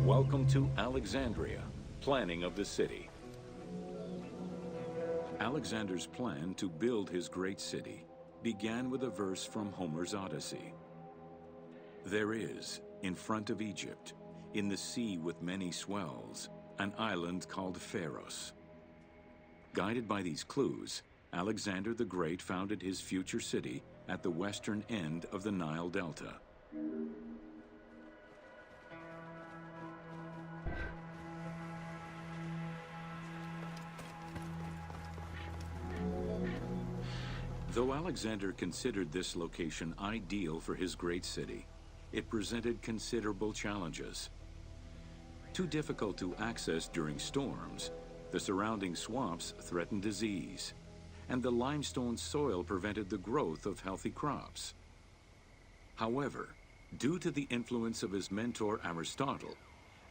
Welcome to Alexandria, planning of the city. Alexander's plan to build his great city began with a verse from Homer's Odyssey. There is, in front of Egypt, in the sea with many swells, an island called Pharos. Guided by these clues, Alexander the Great founded his future city at the western end of the Nile Delta. Though Alexander considered this location ideal for his great city, it presented considerable challenges. Too difficult to access during storms, the surrounding swamps threatened disease, and the limestone soil prevented the growth of healthy crops. However, due to the influence of his mentor Aristotle,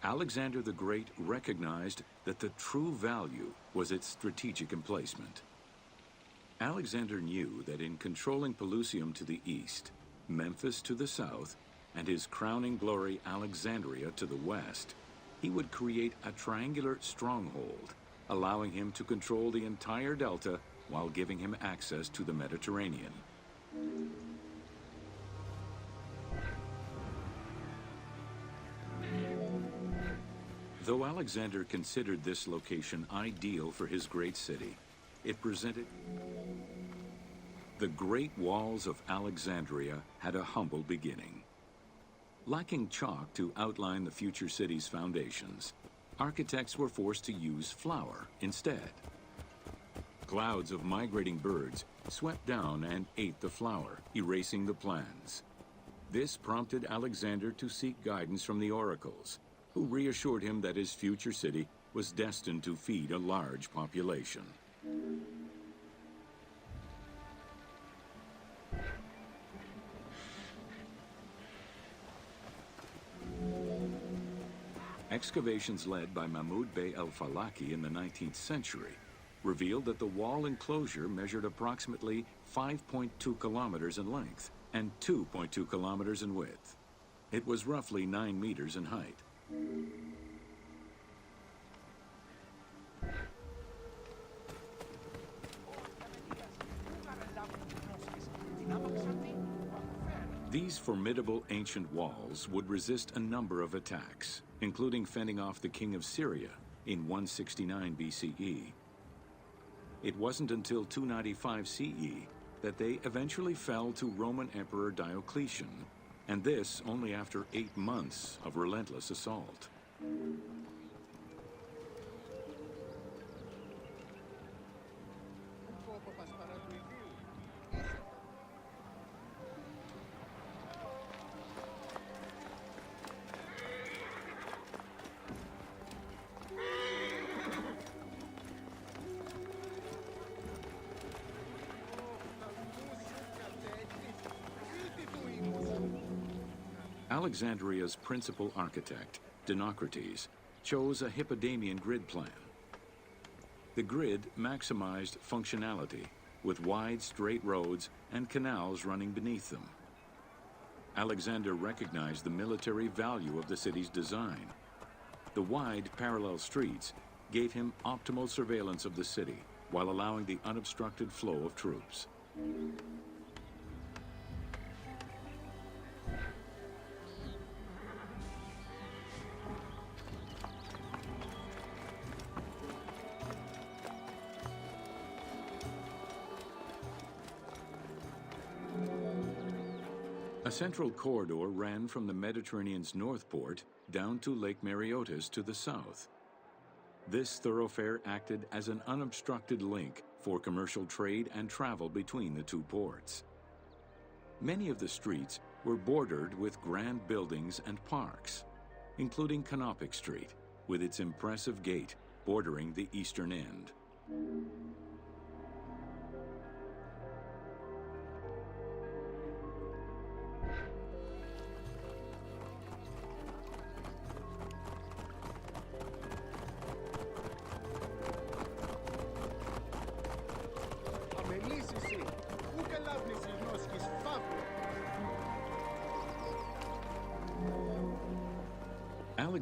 Alexander the Great recognized that the true value was its strategic emplacement. Alexander knew that in controlling Pelusium to the east, Memphis to the south, and his crowning glory Alexandria to the west, he would create a triangular stronghold, allowing him to control the entire delta while giving him access to the Mediterranean. Though Alexander considered this location ideal for his great city, it presented... The Great Walls of Alexandria had a humble beginning. Lacking chalk to outline the future city's foundations, architects were forced to use flour instead. Clouds of migrating birds swept down and ate the flour, erasing the plans. This prompted Alexander to seek guidance from the oracles, who reassured him that his future city was destined to feed a large population. Excavations led by Mahmud Bey el-Falaki in the 19th century revealed that the wall enclosure measured approximately 5.2 kilometers in length and 2.2 kilometers in width. It was roughly 9 meters in height. These formidable ancient walls would resist a number of attacks, including fending off the king of Syria in 169 BCE. It wasn't until 295 CE that they eventually fell to Roman Emperor Diocletian, and this only after 8 months of relentless assault. Alexandria's principal architect, Dinocrates, chose a Hippodamian grid plan. The grid maximized functionality, with wide, straight roads and canals running beneath them. Alexander recognized the military value of the city's design. The wide, parallel streets gave him optimal surveillance of the city, while allowing the unobstructed flow of troops. A central corridor ran from the Mediterranean's north port down to Lake Mareotis to the south. This thoroughfare acted as an unobstructed link for commercial trade and travel between the two ports. Many of the streets were bordered with grand buildings and parks, including Canopic Street, with its impressive gate bordering the eastern end.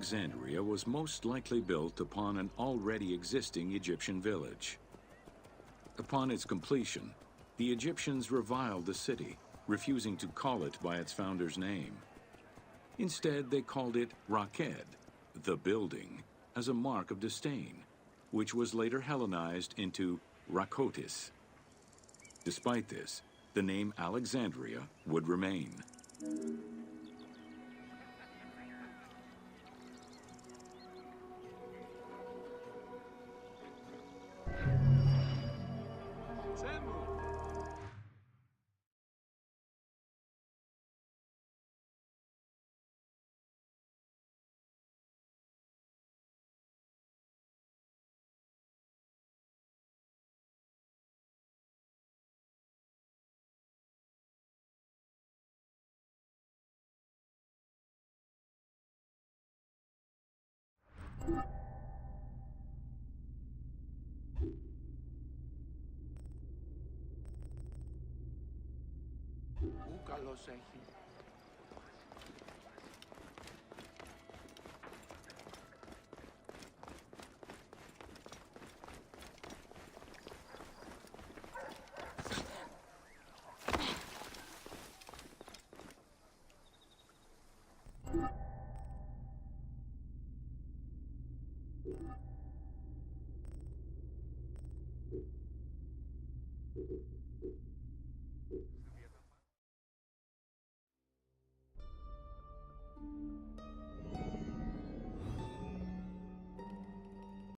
Alexandria was most likely built upon an already existing Egyptian village. Upon its completion, the Egyptians reviled the city, refusing to call it by its founder's name. Instead, they called it Raked, the building, as a mark of disdain, which was later Hellenized into Rakotis. Despite this, the name Alexandria would remain. Búscalos, Eji.